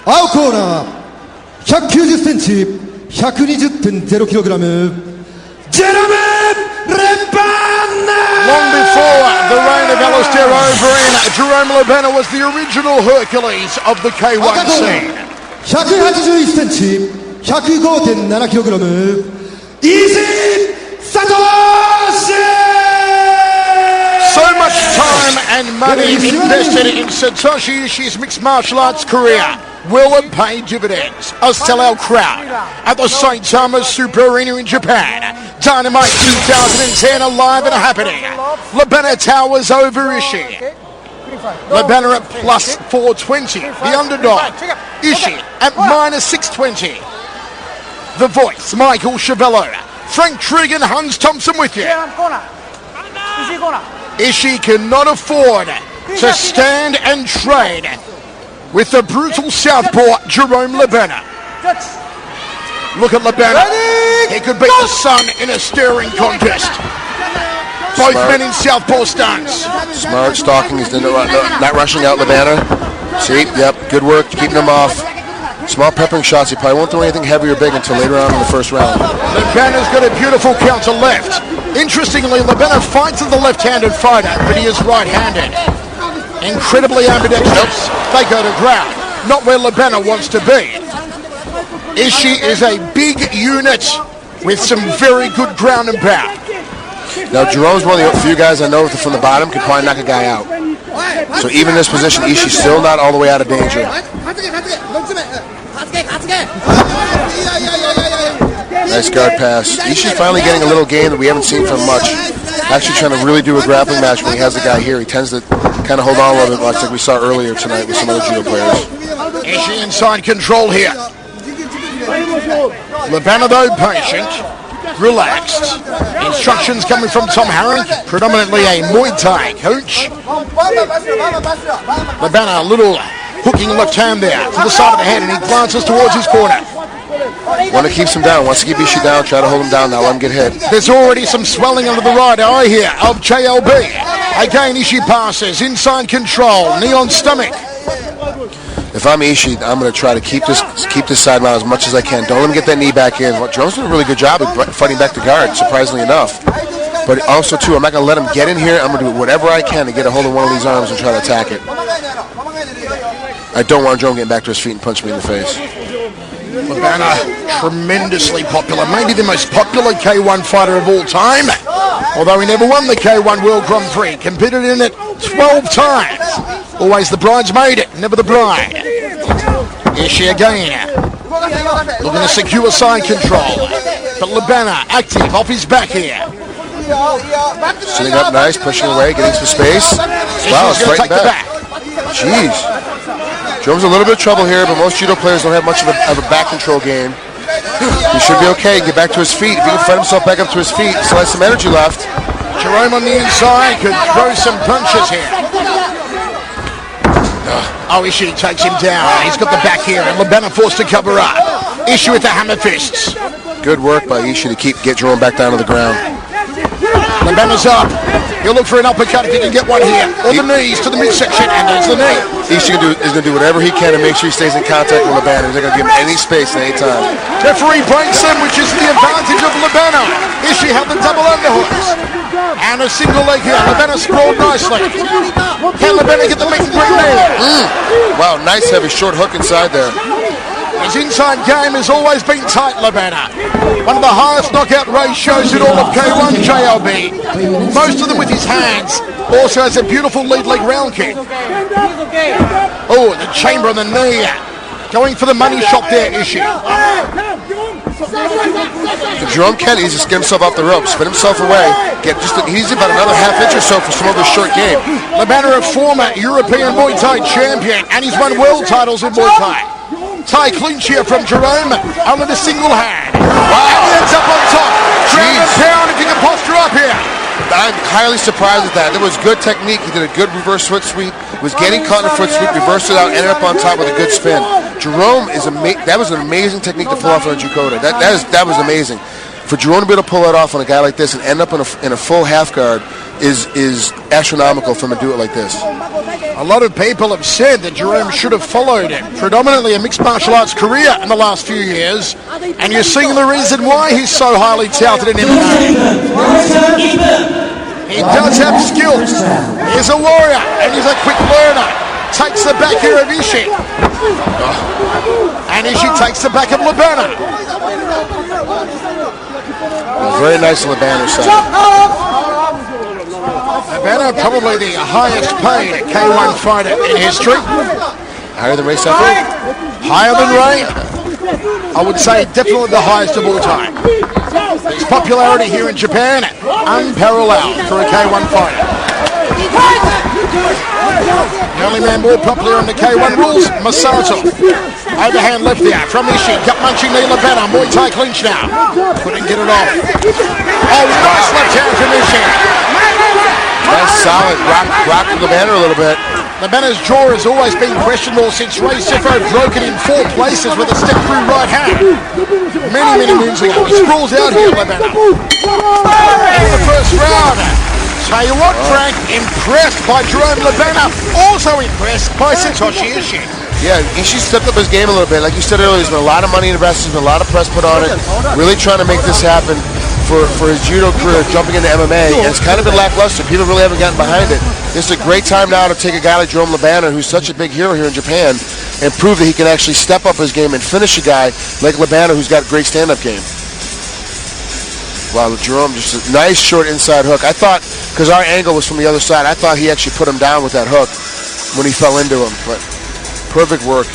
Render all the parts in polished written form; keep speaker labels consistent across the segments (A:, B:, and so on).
A: 青コーナー190センチ 120.0kg ジェロム・レバナ
B: Long before the reign of Alistair Overeem, Jerome Lebena was the original Hercules of the K-1 scene.
A: 181センチ 105.7kg 石井聡
B: So much time and money invested in Satoshi Ishii's mixed martial arts career will pay dividends. A sellout crowd at the St. Thomas Super Arena in Japan. Dynamite 2010 alive and happening. Lebena towers over Ishii. Lebena at plus 420, the underdog. Ishii at minus 620. The voice, Michael Chavello. Frank Trigg and Hans Thompson with you. Ishii cannot afford to stand and trade with the brutal southpaw Jerome Lebena. Look at Lebena. He could beat the sun in a stirring contest. Both men in southpaw stance.
C: Smart stalking. He's not rushing out Lebena. See, yep, good work keeping him off. Small peppering shots. He probably won't throw anything heavy or big until later on in the first round.
B: Lebena's got a beautiful counter left. Interestingly, Lebena fights as the left-handed fighter, but he is right-handed. Incredibly ambidextrous. They go to ground, not where Lebena wants to be. Ishii is a big unit with some very good ground and pound.
C: Now, Jerome's one of the few guys I know from the bottom can probably knock a guy out. So even in this position, Ishii's still not all the way out of danger. Nice guard pass. Ishii's finally getting a little game that we haven't seen from much. Actually trying to really do a grappling match when he has the guy here. He tends to kind of hold on a little bit much like we saw earlier tonight with some other judo players.
B: Ishii inside control here. Lebena, though, patient, relaxed. Instructions coming from Tom Harron, predominantly a Muay Thai coach. Lebena, a little hooking left hand there to the side of the head, and he glances towards his corner.
C: Want to keep him down, wants to keep Ishii down, try to hold him down now, let him get hit.
B: There's already some swelling under the right eye here of JLB. Again, Ishii passes, inside control, knee on stomach.
C: If I'm Ishii, I'm going to try to keep this side mount as much as I can. Don't let him get that knee back in. Jerome's doing a really good job of fighting back the guard, surprisingly enough. But also, too, I'm not going to let him get in here. I'm going to do whatever I can to get a hold of one of these arms and try to attack it. I don't want Jerome getting back to his feet and punch me in the face.
B: Lebena, tremendously popular, maybe the most popular K-1 fighter of all time. Although he never won the K-1 World Grand Prix, competed in it 12 times. Always the bridesmaid, never the bride. Ishii again, looking to secure side control. But Lebena, active, off his back here.
C: Sitting up nice, pushing away, getting some space. Wow, it's right back. Jeez. Jerome's a little bit of trouble here, but most judo players don't have much of a back control game. He should be okay, get back to his feet. If he can fight himself back up to his feet, still has some energy left.
B: Jerome on the inside could throw some punches here. Oh, Ishii takes him down. He's got the back here, and Lebena forced to cover up. Ishii with the hammer fists.
C: Good work by Ishii to get Jerome back down to the ground.
B: Lebena's up. He'll look for an uppercut if he can get one here. Or the knees to the midsection, and there's the knee.
C: Ishii is going to do whatever he can to make sure he stays in contact with Lebena. He's not going to give him any space at any time.
B: Referee breaks him, which is the advantage of Lebena. Ishii had the double underhooks. And a single leg here. Lebena sprawled nicely. Can Lebena get the meat and green there?
C: Wow, nice heavy short hook inside there.
B: His inside game has always been tight, Lebena. One of the highest knockout ratios in all of K-1, JLB. Most of them with his hands. Also has a beautiful lead leg round kick. Oh, the chamber on the knee. Going for the money shot there, Ishii.
C: Jerome can easily just get himself off the ropes, spin himself away. He's about another half inch or so for some of his short game.
B: Lebena, a former European Muay Thai champion, and he's won world titles in Muay Thai. Thai clinch here from Jerome, only the single hand. Wow. And he ends up on top. Ground and pound if you can posture up here.
C: I'm highly surprised at that. There was good technique. He did a good reverse foot sweep. Was getting caught in a foot sweep, reversed it out, ended up on top with a good spin. Jerome that was an amazing technique to pull off on a Jukoda. That was amazing. For Jerome to be able to pull that off on a guy like this and end up in a full half guard is astronomical for him to do it like this.
B: A lot of people have said that Jerome should have followed predominantly a mixed martial arts career in the last few years, and you're seeing the reason why he's so highly touted in MMA. He does have skills. He's a warrior, and he's a quick learner. Takes the back here of Ishii. And Ishii takes the back of Labana.
C: Very nice Labana side.
B: Labana probably the highest paid K-1 fighter in history.
C: Higher than Ray Sefo?
B: Higher than Ray? I would say definitely the highest of all time. His popularity here in Japan, unparalleled for a K-1 fighter. The only man more popular in the K-1 rules, Masato. Overhand left there from Ishii. Gut munching knee Labana. Muay Thai clinch now. Couldn't get it off. Oh, nice left hand from Ishii.
C: Nice solid. Rocked Labana a little bit.
B: Labana's jaw has always been questionable since Ray Sefo broke it in 4 places with a step-through right hand. Many moons ago. He sprawls out here, Labana. In the first round. Tell you what, Frank, impressed by Jerome Labana, also impressed by Satoshi Ishii.
C: Yeah, Ishii stepped up his game a little bit. Like you said earlier, there's been a lot of money invested, there's been a lot of press put on it. Really trying to make this happen for his judo career, jumping into MMA, and it's kind of been lackluster. People really haven't gotten behind it. This is a great time now to take a guy like Jerome Labana, who's such a big hero here in Japan, and prove that he can actually step up his game and finish a guy like Labana, who's got a great stand-up game. Wow, Jerome, just a nice short inside hook. I thought, because our angle was from the other side, I thought he actually put him down with that hook when he fell into him, but perfect work.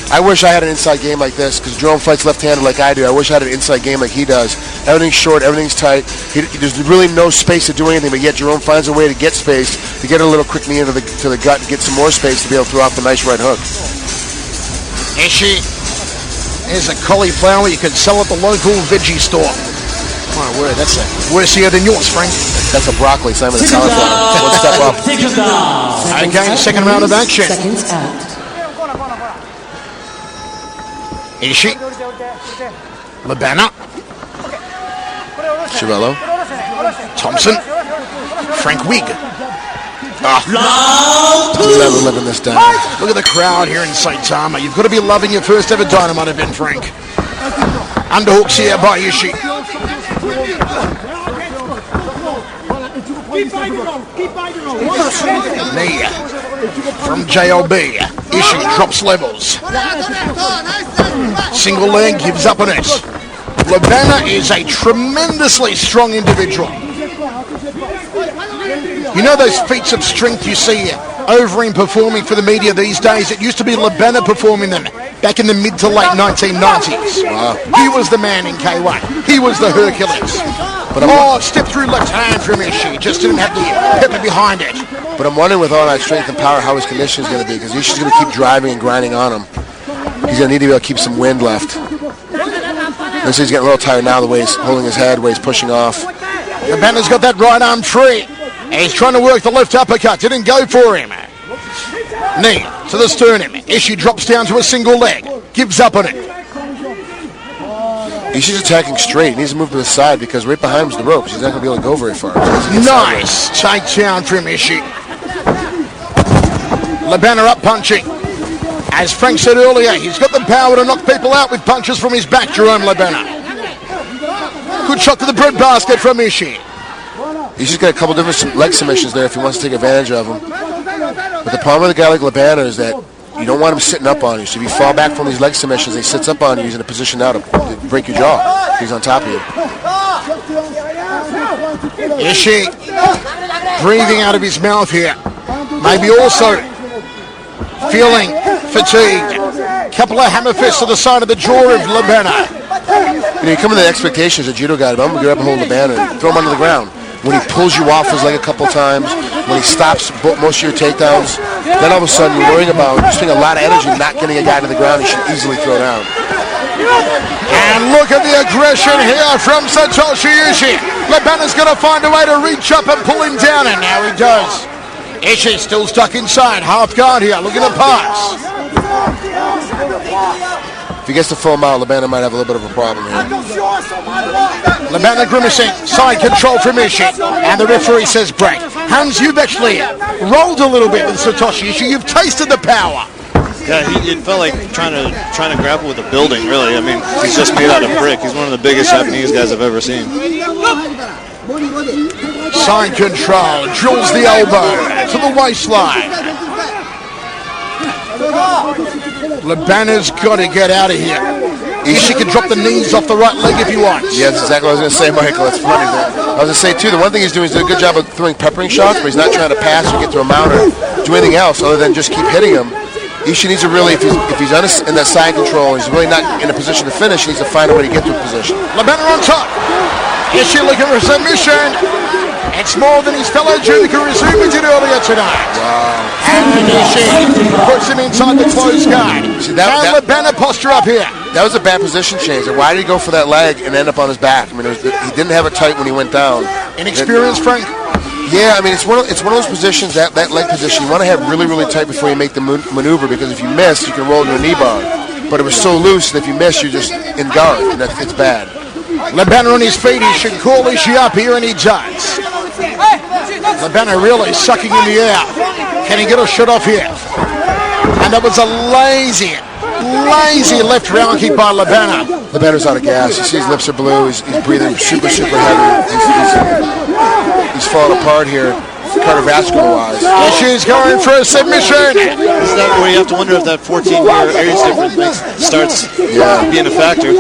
C: I wish I had an inside game like this, because Jerome fights left-handed like I do. I wish I had an inside game like he does. Everything's short, everything's tight. There's really no space to do anything, but yet Jerome finds a way to get space, to get a little quick knee into the gut and get some more space to be able to throw off the nice right hook.
B: Ishii is a cauliflower you could sell at the local veggie store. My word, that's worse here than yours, Frank.
C: That's a broccoli, Simon, a cauliflower. One step up.
B: Okay, second round of action. Ishii. Labana.
C: Chivello.
B: Thompson. Frank Wigg.
C: 11 this time.
B: Look at the crowd here in Saitama. You've got to be loving your first ever Dynamite event, Frank. Underhooks here by Ishii. Knee from JLB. Ishii drops levels. Single leg, gives up on it. Labana is a tremendously strong individual. You know those feats of strength you see over him performing for the media these days? It used to be Labana performing them back in the mid to late 1990s. Wow. He was the man in K-1. He was the Hercules. But step through left hand from Ishii. Just didn't have the pepper behind it.
C: But I'm wondering with all that strength and power how his condition is going to be, because Ishii's going to keep driving and grinding on him. He's going to need to be able to keep some wind left. Looks like he's getting a little tired now, the way he's holding his head, the way he's pushing off.
B: Labana's got that right arm free. He's trying to work the left uppercut. Didn't go for him. Knee to the sternum. Ishii drops down to a single leg. Gives up on it.
C: Ishii's attacking straight. He needs to move to the side because right behind him is the ropes. He's not going to be able to go very far.
B: Nice takedown from Ishii. Labana up punching. As Frank said earlier, he's got the power to knock people out with punches from his back, Jerome Labana. Good shot to the breadbasket from Ishii.
C: Ishii's got a couple different leg submissions there if he wants to take advantage of them. But the problem with a guy like Labana is that you don't want him sitting up on you. So if you fall back from these leg submissions, he sits up on you, he's in a position now to break your jaw. He's on top of you.
B: Ishii breathing out of his mouth here. Maybe also feeling fatigued. Couple of hammer fists to the side of the jaw of Labana.
C: You know, you come in the expectations of judo guy, I'm going to grab a hold of Labana and throw him under the ground. When he pulls you off his leg a couple times, when he stops most of your takedowns, then all of a sudden you're worrying about spending a lot of energy not getting a guy to the ground he should easily throw down.
B: And look at the aggression here from Satoshi Ishii. Labana's going to find a way to reach up and pull him down, and now he does. Ishii still stuck inside, half guard here, looking to pass.
C: If he gets the full mount, Labana might have a little bit of a problem here.
B: Labana grimacing, side control from Ishii, and the referee says break. Hans, you've actually rolled a little bit with Satoshi Ishii. You've tasted the power.
D: Yeah, it felt like trying to grapple with a building, really. I mean, he's just made out of brick. He's one of the biggest Japanese guys I've ever seen.
B: Side control, drills the elbow to the waistline. Labana's got to get out of here. Ishii can drop the knees off the right leg if he wants.
C: Yeah, that's exactly what I was going to say, Michael. It's funny. I was going to say, too, the one thing he's doing is doing a good job of throwing peppering shots, but he's not trying to pass or get to a mount or do anything else other than just keep hitting him. Ishii needs to really, if he's in that side control, he's really not in a position to finish, he needs to find a way to get to a position.
B: Labana on top. Ishii looking for a submission. It's more than his fellow Junior Izumi did earlier tonight.
C: Wow.
B: And Ishii puts him inside the closed guard. Can Labana posture up here?
C: That was a bad position change. Why did he go for that leg and end up on his back? I mean, he didn't have it tight when he went down.
B: Inexperienced, Frank?
C: Yeah, I mean, it's one of those positions, that leg position, you want to have really, really tight before you make the maneuver, because if you miss, you can roll into a knee bar. But it was so loose that if you miss, you're just in guard, and it's bad.
B: Labana on his feet, he should call Ishii up here, and he does. Labana really sucking in the air. Can he get a shot off here? And that was a lazy left round kick by Labana.
C: Labana's out of gas. You see his lips are blue. He's breathing super heavy. He's falling apart here, cardiovascular-wise.
B: Ishii's going for a submission.
D: Is that where you have to wonder if that 14-year age difference starts being a factor?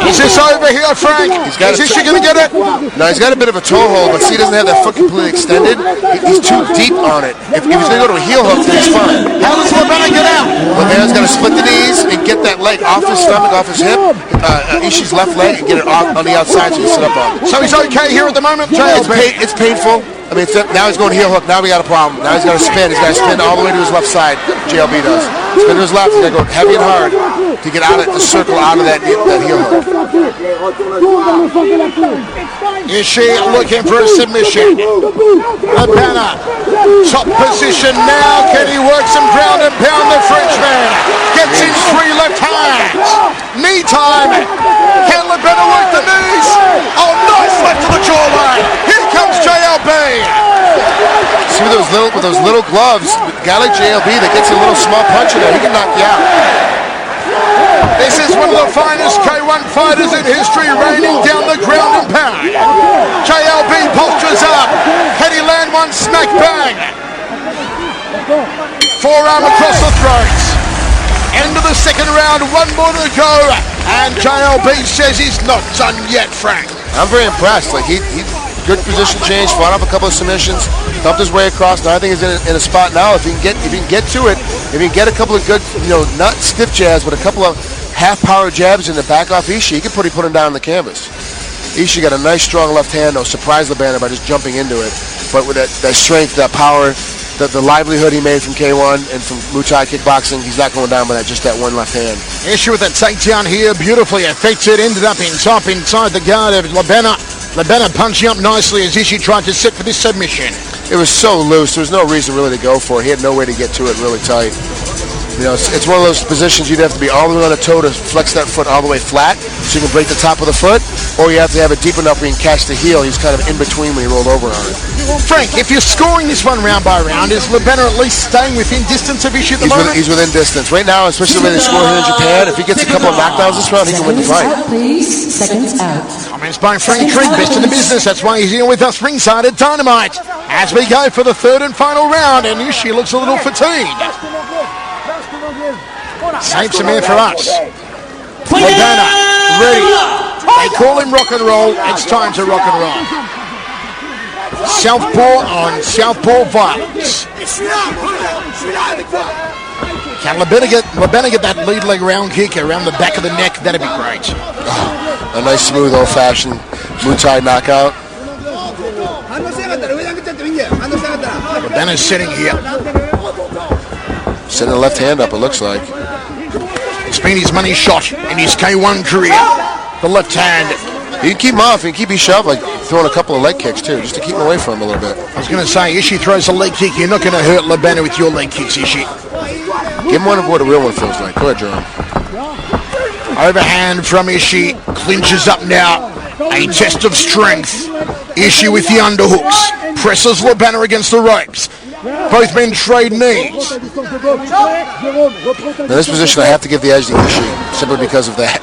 B: Is this over here, Frank? Is Ishii going to get it?
C: No, he's got a bit of a toe hold, but see, he doesn't have that foot completely extended. He's too deep on it. If he's going to go to a heel hook, then he's fine.
B: How does Labana get out?
C: Labana's got to split the knees and get that leg off his stomach, off his hip, Ishii's left leg, and get it off on the outside so he can sit up on it.
B: So he's okay here at the moment, JLB?
C: It's painful. I mean, now he's going heel hook. Now we got a problem. Now he's got to spin. He's got to spin all the way to his left side. JLB does. Spin to his left. He's got to go heavy and hard to get out of the circle, out of that heel hook.
B: Ishii looking for a submission. Labana, top position now. Can he work some ground and pound the Frenchman? Gets in 3 left hands. Knee time. Can Labana work the knees? Oh, nice left to the jawline. Here comes JLB.
C: See, with those little gloves, a guy like JLB that gets a little small punch in there, he can knock you out.
B: This is one of the finest K-1 fighters in history, raining down the ground and pound. JLB postures up. Can he land one smack bang? Forearm across the throat. End of the second round, 1 more to go. And JLB says he's not done yet, Frank.
C: I'm very impressed. Like he good position change, fought off a couple of submissions, thumped his way across. Now I think he's in a spot now. If he can get to it, if he can get a couple of good, not stiff jabs, but a couple of half-power jabs in the back off Ishii, he can put him down on the canvas. Ishii got a nice, strong left hand, though. Surprised Labana by just jumping into it. But with that strength, that power, the livelihood he made from K-1 and from Muay Thai kickboxing, he's not going down by just that one left hand.
B: Ishii with that takedown here, beautifully effected, ended up inside the guard of Labana. Labana punching up nicely as Ishii tried to sit for this submission.
C: It was so loose, there was no reason really to go for it. He had no way to get to it really tight. It's one of those positions you'd have to be all the way on the toe to flex that foot all the way flat so you can break the top of the foot, or you have to have it deep enough where you can catch the heel. He's kind of in between when he rolled over on it.
B: Frank, if you're scoring this one round by round, is Labana at least staying within distance of Ishii at the moment?
C: He's within distance. Right now, especially when they score here in Japan, if he gets a couple of knockdowns this round, he can win the fight.
E: Seconds out.
B: Comments by Frank Trigg, best in the business. That's why he's here with us ringside at Dynamite. As we go for the 3rd and final round, and Ishii looks a little fatigued. Save some air for us. Labana, ready. They call him rock and roll. It's time to rock and roll. Southpaw on southpaw violence. Can Labana get that lead leg round kick around the back of the neck? That'd be great.
C: A nice, smooth, old-fashioned Muay Thai knockout.
B: Labana's sitting here.
C: Setting the left hand up, it looks like.
B: It's been his money shot in his K-1 career. The left hand.
C: You can keep him off. You can keep him shoved, like throwing a couple of leg kicks, too, just to keep him away from him a little bit.
B: I was going to say, Ishii throws a leg kick. You're not going to hurt Labana with your leg kicks, Ishii.
C: Give him one of what a real one feels like. Go ahead, Jerome.
B: Overhand from Ishii. Clinches up now. A test of strength. Ishii with the underhooks. Presses Lobana against the ropes. Both men trade knees.
C: In this position, I have to give the edge to Ishii, simply because of that.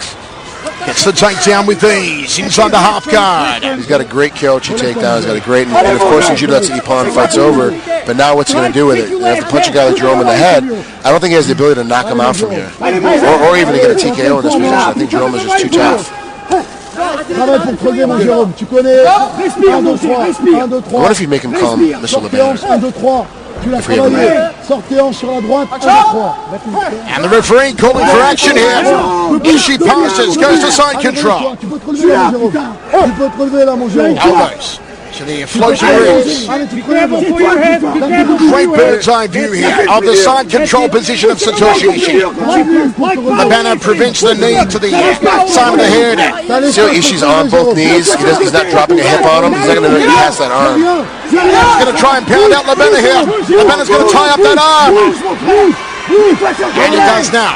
B: Gets the takedown with ease. Inside the half guard.
C: He's got a great Kyochi takedown. He's got a great, and of course in judo that's the Ippon fight's over. But now what's he going to do with it? You have to punch a guy like Jerome in the head. I don't think he has the ability to knock him out from here, or even to get a TKO in this position. I think Jerome is just too tough.
F: Travaille pour creuser, mon Jérôme. Tu connais 1, 2, 3. 1, 2, 3.
C: What if you make him calm, Mr. Lobana?
F: 1, 2, 3. Tu l'as travaillé. Sortez hanche sur la droite. 1, 2, 3.
B: And the referee calling for action here. Ishii passes, goes to side control.
F: Tu peux te relever là, mon Jérôme. Tu peux te relever là, mon Jérôme.
B: Elbows to the floating ribs. Great bird's eye view here of the side control position of Satoshi Ishii. Lobana prevents the knee to the side of the head.
C: See how Ishii's on both knees? He's not dropping a hip on him. He's not going to get past that arm.
B: He's going to try and pound out Lobana here. Lobana's going to tie up that arm. And he does now.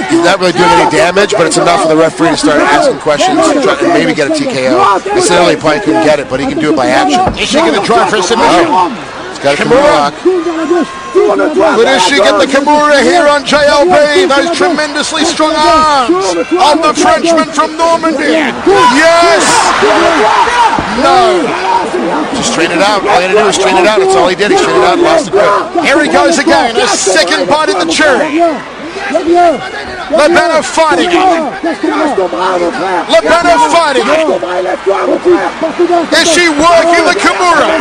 C: He's not really doing any damage, but it's enough for the referee to start asking questions and maybe get a TKO. Incidentally, he probably couldn't get it, but he can do it by action.
B: Ishii going to try for a submission.
C: He's got a Kimura lock.
B: Could Ishii get the Kimura here on JLB? Those tremendously strong arms of the Frenchman from Normandy. Yes! No.
C: Just straighten it out. All he had to do was straighten it out. That's all he did. He straightened it out and lost the grip.
B: Here he goes again. A second bite in the cherry. Lobana fighting it. Lobana fighting it. Is she working the Kimura?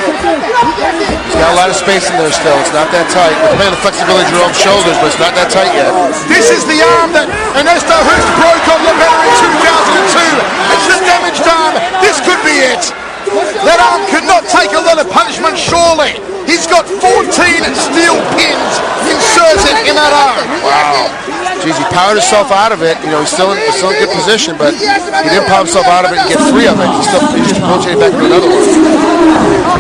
C: He's got a lot of space in there still. It's not that tight. We're playing the flexibility of Jerome's shoulders, but it's not that tight yet.
B: This is the arm that Ernesto Hoost broke on Lobana in 2002. It's the damaged arm. This could be it. That arm could not take a lot of punishment, surely. He's got 14 steel pins inserted in that arm.
C: Wow. Jeez, he powered himself out of it. You know, he's still in good position, but he didn't power himself out of it and get free of it. He just rotated back to another one.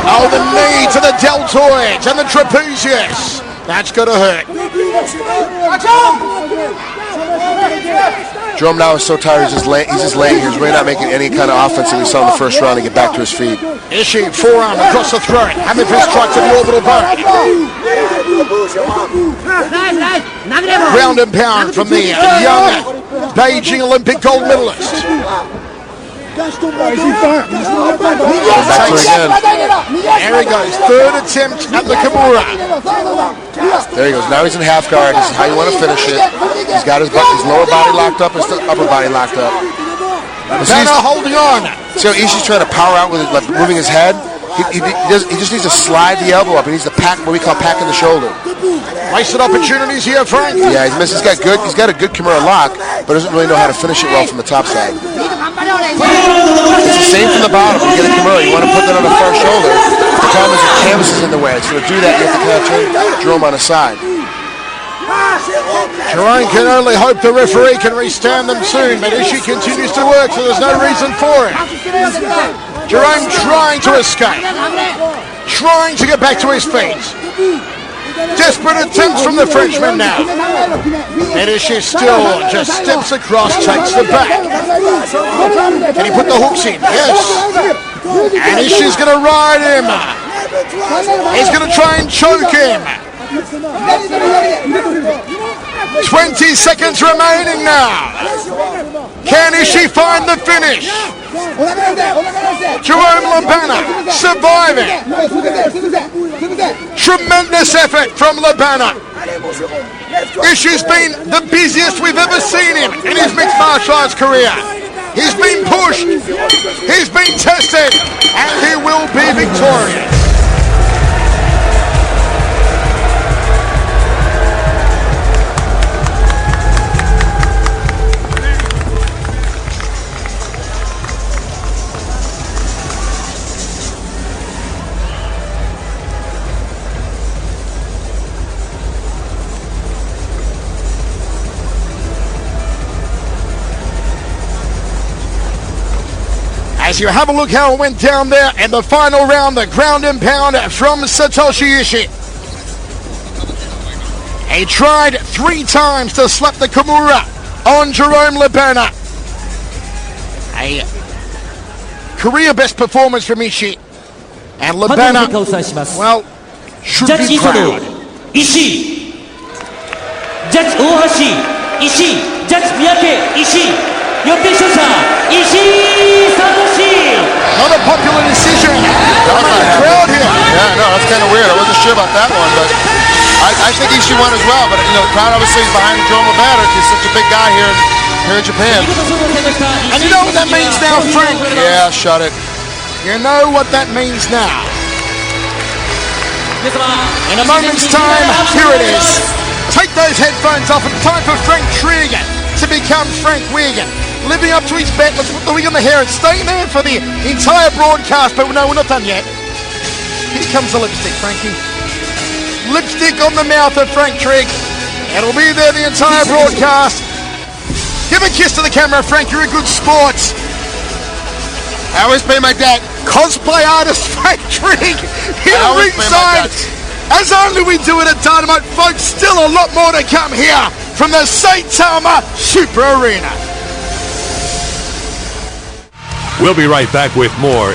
B: Oh, the knee to the deltoid and the trapezius. That's going to hurt.
C: Jerome now is so tired, he's just laying here. He's really not making any kind of offense that we saw in the first round to get back to his feet.
B: Ishii, forearm across the throat. Hammer fist strike to the orbital bone. Ground and pound from the young Beijing Olympic gold medalist.
C: Back to it again.
B: There he goes. Third attempt at the Kimura.
C: There he goes. Now he's in half guard. This is how you want to finish it. He's got his lower body locked up, his upper body locked up.
B: Banner holding on.
C: So Ishii's trying to power out with it, like moving his head. He just needs to slide the elbow up. He needs to pack what we call packing the shoulder.
B: Wasted opportunities here, Frank.
C: Yeah, he's got a good Kimura lock, but doesn't really know how to finish it well from the top side. It's the same from the bottom. You get a Kimura, you want to put that on the far shoulder. The problem is the canvas is in the way. So to do that, you have to kind of turn Jerome on his side.
B: Jerome can only hope the referee can restand them soon, but Ishii continues to work, so there's no reason for it. Jerome trying to escape, trying to get back to his feet. Desperate attempts from the Frenchman now. And Ishii still just steps across, takes the back. Can he put the hooks in? Yes. And Ishii's going to ride him. He's going to try and choke him. 20 seconds remaining now. Can Ishii find the finish? Jerome Lobana surviving. Tremendous effort from Lobana. Ishii's been the busiest we've ever seen him in his mixed martial arts career. He's been pushed, he's been tested, and he will be victorious. As you have a look how it went down there in the final round, the ground and pound from Satoshi Ishii. He tried 3 times to slap the Kimura on Jerome Labana. A career best performance from Ishii. And Labana, well, should be proud.
G: 石井ジャッジ大橋石井ジャッジ三宅石井よって勝者石井聡
B: Not a popular decision. Not a crowd here.
C: Yeah, no, that's kind of weird. I wasn't sure about that one, but I think Ishii won as well. But the crowd obviously is behind Joe Labana. He's such a big guy here in Japan.
B: And you know what that means now, Frank?
C: Yeah, shut it.
B: You know what that means now. In a moment's time, here it is. Take those headphones off. It's time for Frank Trigger to become Frank Wigan. Living up to his bet, let's put the wig on the hair and stay there for the entire broadcast. But no, we're not done yet. Here comes the lipstick, Frankie. Lipstick on the mouth of Frank Trigg. It'll be there the entire broadcast. Give a kiss to the camera, Frank. You're a good sport.
C: I always pay my debt.
B: Cosplay artist Frank Trigg here ringside. As only we do it at Dynamite, folks. Still a lot more to come here from the Saitama Super Arena.
A: We'll be right back with more